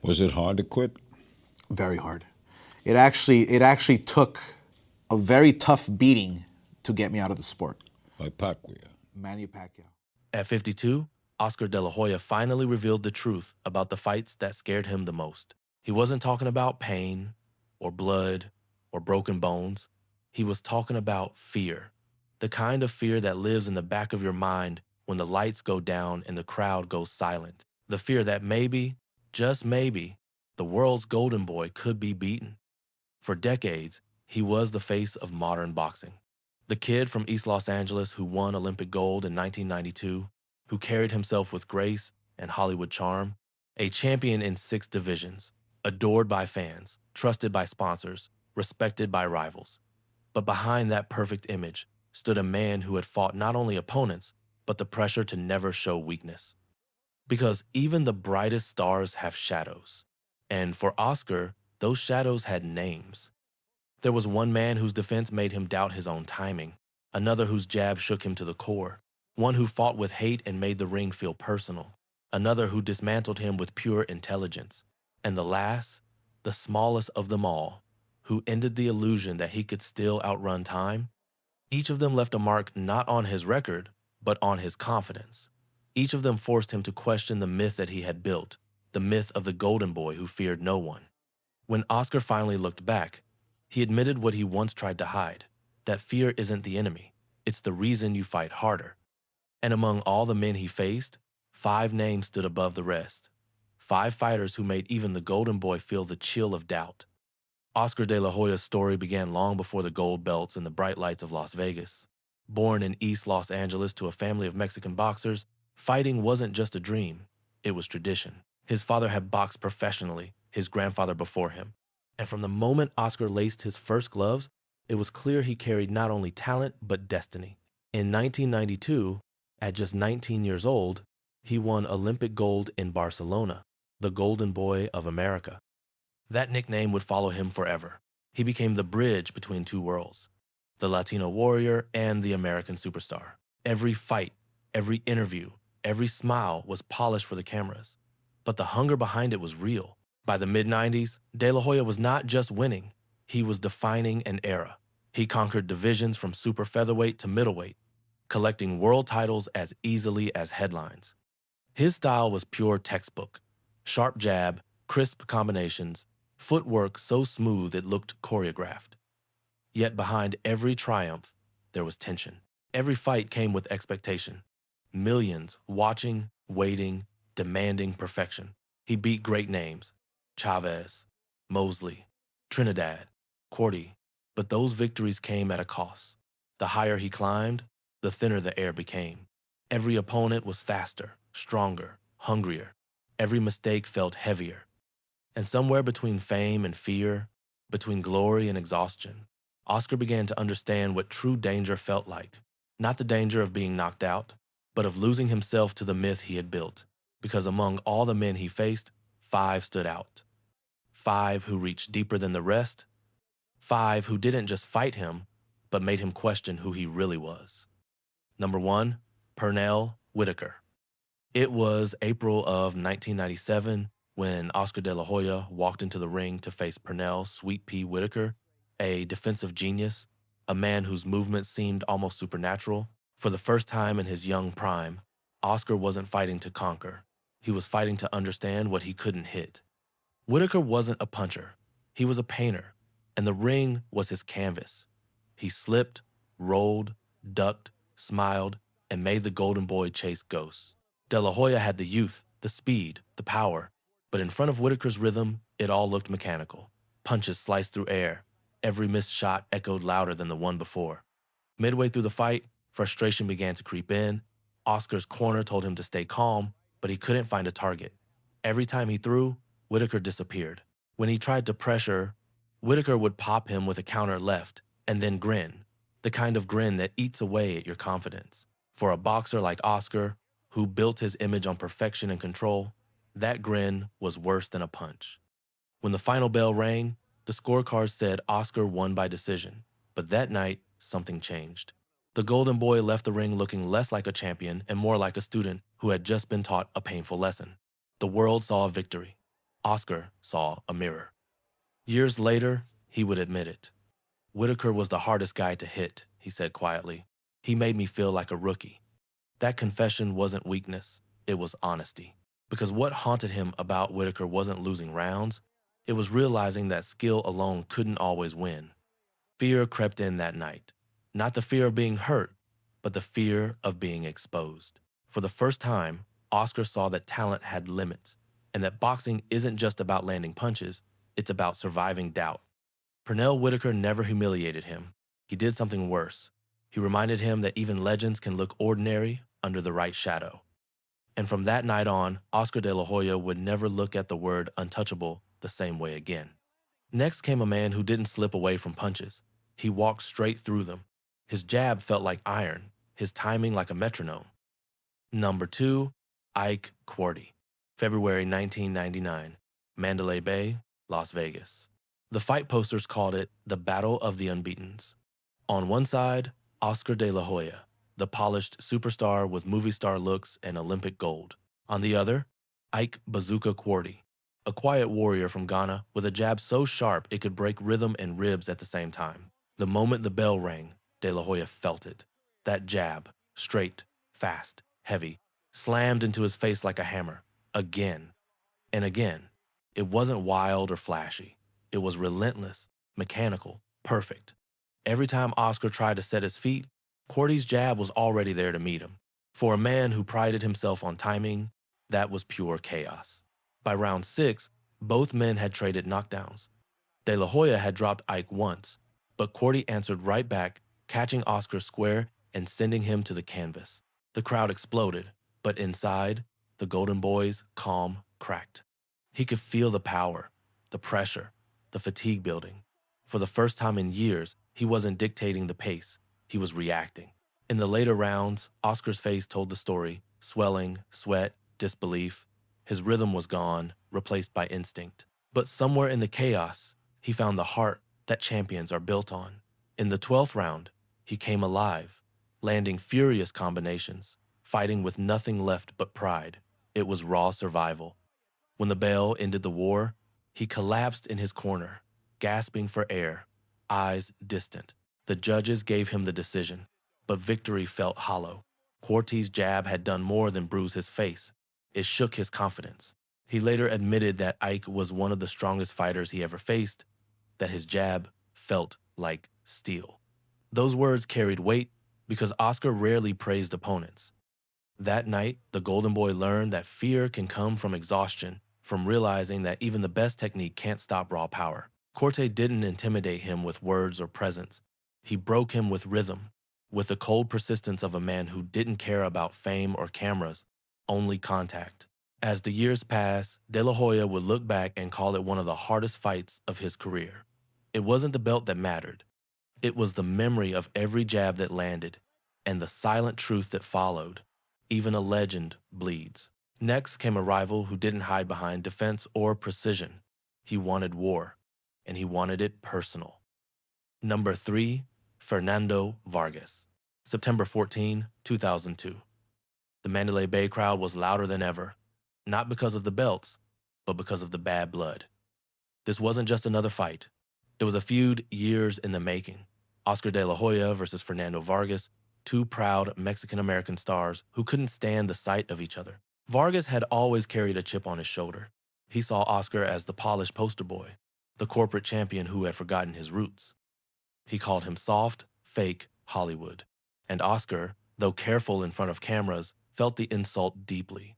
Was it hard to quit? Very hard. It actually took a very tough beating to get me out of the sport. By Pacquiao. Manny Pacquiao. At 52, Oscar De La Hoya finally revealed the truth about the fights that scared him the most. He wasn't talking about pain or blood or broken bones. He was talking about fear, the kind of fear that lives in the back of your mind when the lights go down and the crowd goes silent. The fear that maybe, just maybe, the world's golden boy could be beaten. For decades, he was the face of modern boxing. The kid from East Los Angeles who won Olympic gold in 1992, who carried himself with grace and Hollywood charm, a champion in 6 divisions, adored by fans, trusted by sponsors, respected by rivals. But behind that perfect image stood a man who had fought not only opponents, but the pressure to never show weakness. Because even the brightest stars have shadows. And for Oscar, those shadows had names. There was one man whose defense made him doubt his own timing, another whose jab shook him to the core, one who fought with hate and made the ring feel personal, another who dismantled him with pure intelligence, and the last, the smallest of them all, who ended the illusion that he could still outrun time. Each of them left a mark not on his record, but on his confidence. Each of them forced him to question the myth that he had built, the myth of the golden boy who feared no one. When Oscar finally looked back, he admitted what he once tried to hide, that fear isn't the enemy, it's the reason you fight harder. And among all the men he faced, 5 names stood above the rest. 5 fighters who made even the golden boy feel the chill of doubt. Oscar De La Hoya's story began long before the gold belts and the bright lights of Las Vegas. Born in East Los Angeles to a family of Mexican boxers, fighting wasn't just a dream, it was tradition. His father had boxed professionally, his grandfather before him. And from the moment Oscar laced his first gloves, it was clear he carried not only talent, but destiny. In 1992, at just 19 years old, he won Olympic gold in Barcelona, the Golden Boy of America. That nickname would follow him forever. He became the bridge between 2 worlds, the Latino warrior and the American superstar. Every fight, every interview, every smile was polished for the cameras. But the hunger behind it was real. By the mid-90s, De La Hoya was not just winning, he was defining an era. He conquered divisions from super featherweight to middleweight, collecting world titles as easily as headlines. His style was pure textbook. Sharp jab, crisp combinations, footwork so smooth it looked choreographed. Yet behind every triumph, there was tension. Every fight came with expectation. Millions watching, waiting, demanding perfection. He beat great names, Chavez, Mosley, Trinidad, Quartey, but those victories came at a cost. The higher he climbed, the thinner the air became. Every opponent was faster, stronger, hungrier. Every mistake felt heavier. And somewhere between fame and fear, between glory and exhaustion, Oscar began to understand what true danger felt like. Not the danger of being knocked out, but of losing himself to the myth he had built. Because among all the men he faced, 5 stood out. 5 who reached deeper than the rest. 5 who didn't just fight him, but made him question who he really was. Number 1, Pernell Whitaker. It was April of 1997 when Oscar De La Hoya walked into the ring to face Pernell Sweet Pea Whitaker, a defensive genius, a man whose movements seemed almost supernatural. For the first time in his young prime, Oscar wasn't fighting to conquer. He was fighting to understand what he couldn't hit. Whitaker wasn't a puncher. He was a painter, and the ring was his canvas. He slipped, rolled, ducked, smiled, and made the golden boy chase ghosts. De La Hoya had the youth, the speed, the power, but in front of Whitaker's rhythm, it all looked mechanical. Punches sliced through air. Every missed shot echoed louder than the one before. Midway through the fight, frustration began to creep in. Oscar's corner told him to stay calm, but he couldn't find a target. Every time he threw, Whitaker disappeared. When he tried to pressure, Whitaker would pop him with a counter left and then grin, the kind of grin that eats away at your confidence. For a boxer like Oscar, who built his image on perfection and control, that grin was worse than a punch. When the final bell rang, the scorecard said Oscar won by decision, but that night, something changed. The golden boy left the ring looking less like a champion and more like a student who had just been taught a painful lesson. The world saw a victory. Oscar saw a mirror. Years later, he would admit it. Whitaker was the hardest guy to hit, he said quietly. He made me feel like a rookie. That confession wasn't weakness, it was honesty. Because what haunted him about Whitaker wasn't losing rounds, it was realizing that skill alone couldn't always win. Fear crept in that night. Not the fear of being hurt, but the fear of being exposed. For the first time, Oscar saw that talent had limits, and that boxing isn't just about landing punches, it's about surviving doubt. Pernell Whitaker never humiliated him. He did something worse. He reminded him that even legends can look ordinary under the right shadow. And from that night on, Oscar de la Hoya would never look at the word untouchable the same way again. Next came a man who didn't slip away from punches. He walked straight through them. His jab felt like iron, his timing like a metronome. Number 2, Ike Quartey, February 1999, Mandalay Bay, Las Vegas. The fight posters called it the Battle of the Unbeatens. On one side, Oscar de la Hoya, the polished superstar with movie star looks and Olympic gold. On the other, Ike Bazooka Quartey, a quiet warrior from Ghana with a jab so sharp it could break rhythm and ribs at the same time. The moment the bell rang, de la Hoya felt it. That jab, straight, fast, heavy, slammed into his face like a hammer, again and again. It wasn't wild or flashy. It was relentless, mechanical, perfect. Every time Oscar tried to set his feet, Quartey's jab was already there to meet him. For a man who prided himself on timing, that was pure chaos. By round 6, both men had traded knockdowns. De La Hoya had dropped Ike once, but Quartey answered right back, catching Oscar square and sending him to the canvas. The crowd exploded, but inside, the Golden Boy's calm cracked. He could feel the power, the pressure, the fatigue building. For the first time in years, he wasn't dictating the pace, he was reacting. In the later rounds, Oscar's face told the story, swelling, sweat, disbelief. His rhythm was gone, replaced by instinct. But somewhere in the chaos, he found the heart that champions are built on. In the 12th round, he came alive, landing furious combinations, fighting with nothing left but pride. It was raw survival. When the bell ended the war, he collapsed in his corner, gasping for air, eyes distant. The judges gave him the decision, but victory felt hollow. Quartey's jab had done more than bruise his face. It shook his confidence. He later admitted that Ike was one of the strongest fighters he ever faced, that his jab felt like steel. Those words carried weight because Oscar rarely praised opponents. That night, the Golden Boy learned that fear can come from exhaustion, from realizing that even the best technique can't stop raw power. Quartey didn't intimidate him with words or presence. He broke him with rhythm, with the cold persistence of a man who didn't care about fame or cameras, only contact. As the years passed, De La Hoya would look back and call it one of the hardest fights of his career. It wasn't the belt that mattered. It was the memory of every jab that landed, and the silent truth that followed. Even a legend bleeds. Next came a rival who didn't hide behind defense or precision. He wanted war, and he wanted it personal. Number 3, Fernando Vargas, September 14, 2002. The Mandalay Bay crowd was louder than ever, not because of the belts, but because of the bad blood. This wasn't just another fight. It was a feud years in the making. Oscar de la Hoya versus Fernando Vargas, two proud Mexican-American stars who couldn't stand the sight of each other. Vargas had always carried a chip on his shoulder. He saw Oscar as the polished poster boy, the corporate champion who had forgotten his roots. He called him soft, fake Hollywood. And Oscar, though careful in front of cameras, felt the insult deeply.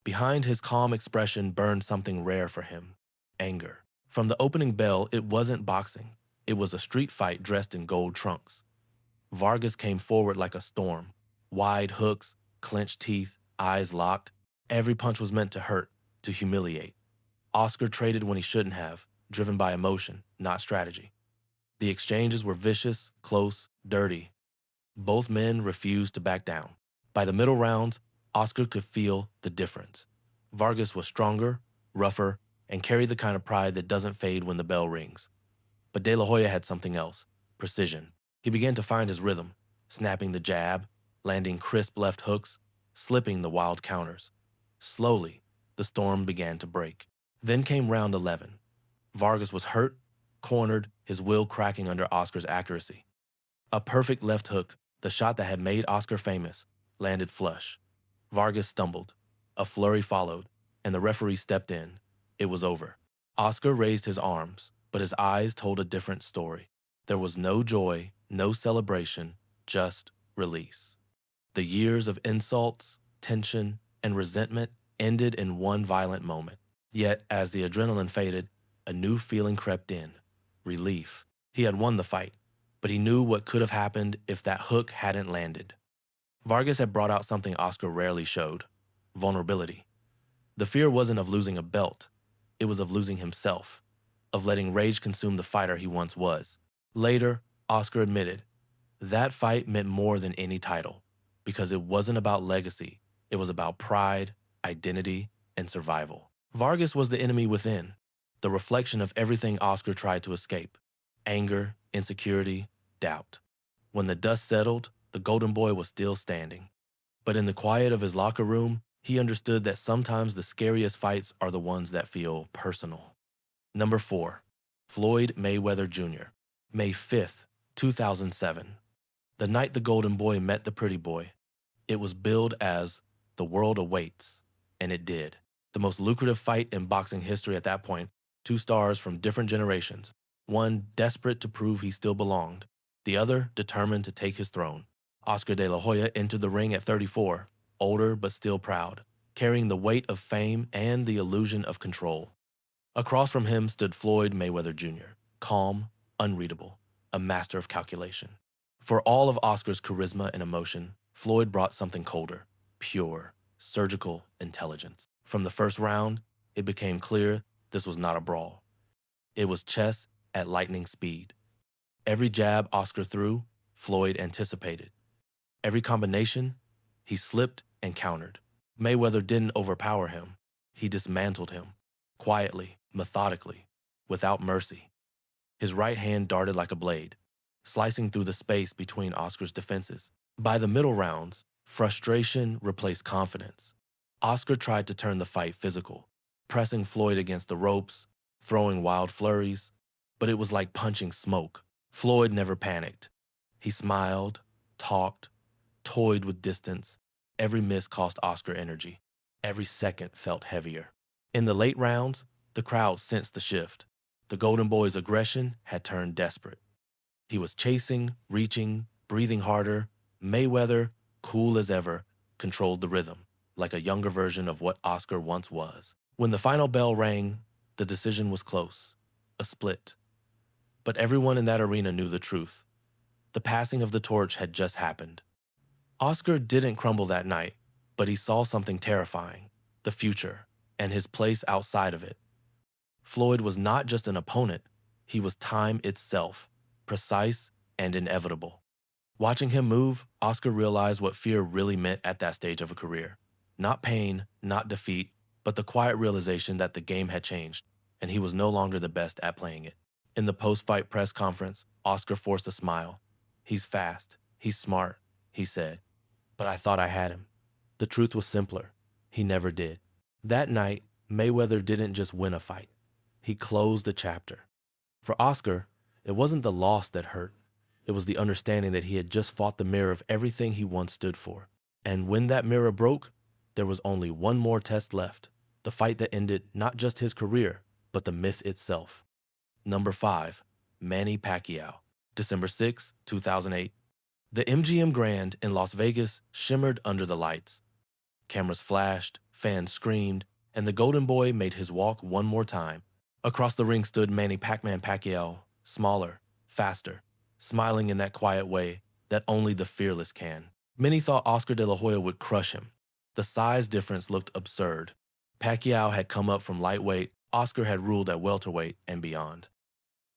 Behind his calm expression burned something rare for him: anger. From the opening bell, it wasn't boxing. It was a street fight dressed in gold trunks. Vargas came forward like a storm. Wide hooks, clenched teeth, eyes locked. Every punch was meant to hurt, to humiliate. Oscar traded when he shouldn't have, driven by emotion, not strategy. The exchanges were vicious, close, dirty. Both men refused to back down. By the middle rounds, Oscar could feel the difference. Vargas was stronger, rougher, and carried the kind of pride that doesn't fade when the bell rings. But De La Hoya had something else: precision. He began to find his rhythm, snapping the jab, landing crisp left hooks, slipping the wild counters. Slowly, the storm began to break. Then came round 11. Vargas was hurt, cornered, his will cracking under Oscar's accuracy. A perfect left hook, the shot that had made Oscar famous, landed flush. Vargas stumbled. A flurry followed, and the referee stepped in. It was over. Oscar raised his arms, but his eyes told a different story. There was no joy, no celebration, just release. The years of insults, tension, and resentment ended in one violent moment. Yet, as the adrenaline faded, a new feeling crept in. Relief. He had won the fight, but he knew what could have happened if that hook hadn't landed. Vargas had brought out something Oscar rarely showed: vulnerability. The fear wasn't of losing a belt, it was of losing himself, of letting rage consume the fighter he once was. Later, Oscar admitted, that fight meant more than any title, because it wasn't about legacy, it was about pride, identity, and survival. Vargas was the enemy within, the reflection of everything Oscar tried to escape: anger, insecurity, doubt. When the dust settled, the Golden Boy was still standing. But in the quiet of his locker room, he understood that sometimes the scariest fights are the ones that feel personal. Number 4. Floyd Mayweather Jr. May 5th, 2007. The night the Golden Boy met the Pretty Boy, it was billed as "The World Awaits," and it did. The most lucrative fight in boxing history at that point, two stars from different generations, one desperate to prove he still belonged, the other determined to take his throne. Oscar de la Hoya entered the ring at 34, older but still proud, carrying the weight of fame and the illusion of control. Across from him stood Floyd Mayweather Jr., calm, unreadable, a master of calculation. For all of Oscar's charisma and emotion, Floyd brought something colder: pure, surgical intelligence. From the first round, it became clear this was not a brawl. It was chess at lightning speed. Every jab Oscar threw, Floyd anticipated. Every combination, he slipped and countered. Mayweather didn't overpower him. He dismantled him, quietly, methodically, without mercy. His right hand darted like a blade, slicing through the space between Oscar's defenses. By the middle rounds, frustration replaced confidence. Oscar tried to turn the fight physical, pressing Floyd against the ropes, throwing wild flurries, but it was like punching smoke. Floyd never panicked. He smiled, talked, toyed with distance. Every miss cost Oscar energy. Every second felt heavier. In the late rounds, the crowd sensed the shift. The Golden Boy's aggression had turned desperate. He was chasing, reaching, breathing harder. Mayweather, cool as ever, controlled the rhythm, like a younger version of what Oscar once was. When the final bell rang, the decision was close, a split. But everyone in that arena knew the truth. The passing of the torch had just happened. Oscar didn't crumble that night, but he saw something terrifying: the future, and his place outside of it. Floyd was not just an opponent, he was time itself, precise and inevitable. Watching him move, Oscar realized what fear really meant at that stage of a career. Not pain, not defeat, but the quiet realization that the game had changed, and he was no longer the best at playing it. In the post-fight press conference, Oscar forced a smile. "He's fast, he's smart," he said, "but I thought I had him." The truth was simpler. He never did. That night, Mayweather didn't just win a fight. He closed a chapter. For Oscar, it wasn't the loss that hurt. It was the understanding that he had just fought the mirror of everything he once stood for. And when that mirror broke, there was only one more test left: the fight that ended not just his career, but the myth itself. Number 5, Manny Pacquiao. December 6, 2008. The MGM Grand in Las Vegas shimmered under the lights. Cameras flashed, fans screamed, and the Golden Boy made his walk one more time. Across the ring stood Manny "Pac-Man" Pacquiao, smaller, faster, smiling in that quiet way that only the fearless can. Many thought Oscar de la Hoya would crush him. The size difference looked absurd. Pacquiao had come up from lightweight, Oscar had ruled at welterweight and beyond.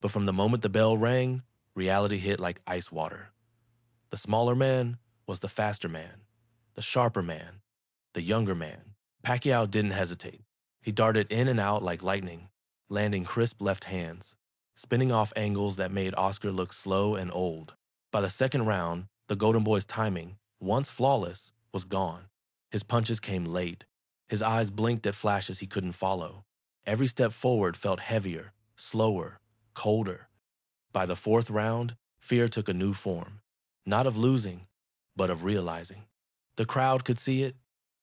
But from the moment the bell rang, reality hit like ice water. The smaller man was the faster man, the sharper man, the younger man. Pacquiao didn't hesitate. He darted in and out like lightning, landing crisp left hands, spinning off angles that made Oscar look slow and old. By the second round, the Golden Boy's timing, once flawless, was gone. His punches came late. His eyes blinked at flashes he couldn't follow. Every step forward felt heavier, slower, colder. By the fourth round, fear took a new form, not of losing, but of realizing. The crowd could see it,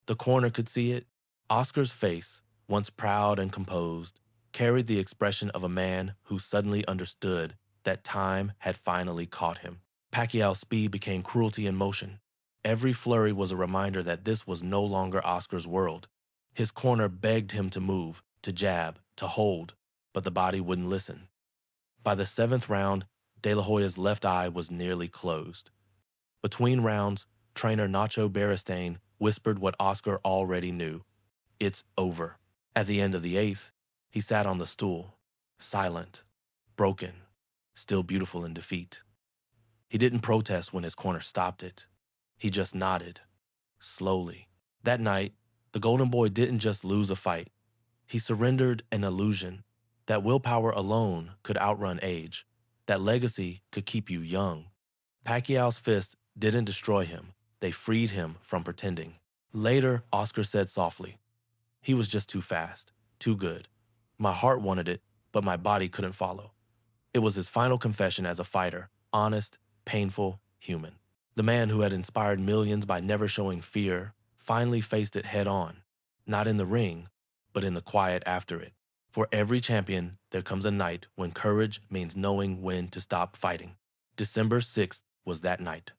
the corner could see it. Oscar's face, once proud and composed, carried the expression of a man who suddenly understood that time had finally caught him. Pacquiao's speed became cruelty in motion. Every flurry was a reminder that this was no longer Oscar's world. His corner begged him to move, to jab, to hold, but the body wouldn't listen. By the seventh round, De La Hoya's left eye was nearly closed. Between rounds, trainer Nacho Beristain whispered what Oscar already knew. It's over. At the end of the eighth, he sat on the stool, silent, broken, still beautiful in defeat. He didn't protest when his corner stopped it. He just nodded, slowly. That night, the Golden Boy didn't just lose a fight. He surrendered an illusion that willpower alone could outrun age, that legacy could keep you young. Pacquiao's fists didn't destroy him. They freed him from pretending. Later, Oscar said softly, "He was just too fast, too good. My heart wanted it, but my body couldn't follow." It was his final confession as a fighter, honest, painful, human. The man who had inspired millions by never showing fear finally faced it head on, not in the ring, but in the quiet after it. For every champion, there comes a night when courage means knowing when to stop fighting. December 6th was that night.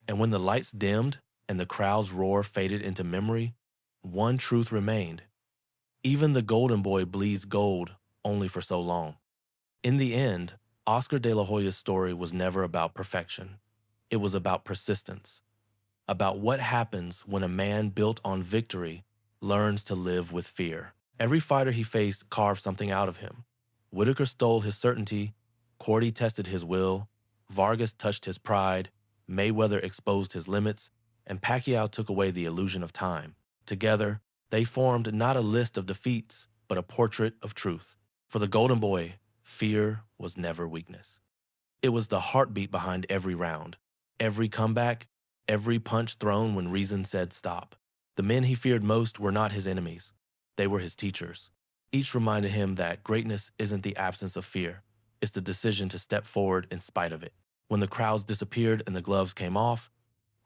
And when the lights dimmed and the crowd's roar faded into memory, one truth remained. Even the Golden Boy bleeds gold only for so long. In the end, Oscar De La Hoya's story was never about perfection. It was about persistence, about what happens when a man built on victory learns to live with fear. Every fighter he faced carved something out of him. Whitaker stole his certainty, Quartey tested his will, Vargas touched his pride, Mayweather exposed his limits, and Pacquiao took away the illusion of time. Together, they formed not a list of defeats, but a portrait of truth. For the Golden Boy, fear was never weakness. It was the heartbeat behind every round, every comeback, every punch thrown when reason said stop. The men he feared most were not his enemies. They were his teachers. Each reminded him that greatness isn't the absence of fear. It's the decision to step forward in spite of it. When the crowds disappeared and the gloves came off,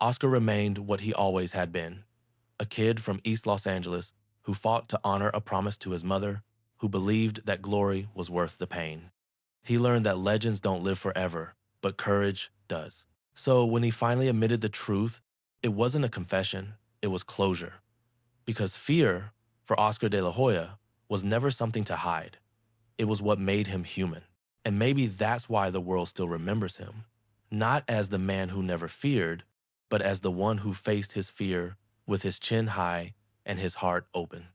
Oscar remained what he always had been, a kid from East Los Angeles who fought to honor a promise to his mother, who believed that glory was worth the pain. He learned that legends don't live forever, but courage does. So when he finally admitted the truth, it wasn't a confession, it was closure. Because fear, for Oscar De La Hoya, was never something to hide. It was what made him human. And maybe that's why the world still remembers him. Not as the man who never feared, but as the one who faced his fear with his chin high and his heart open.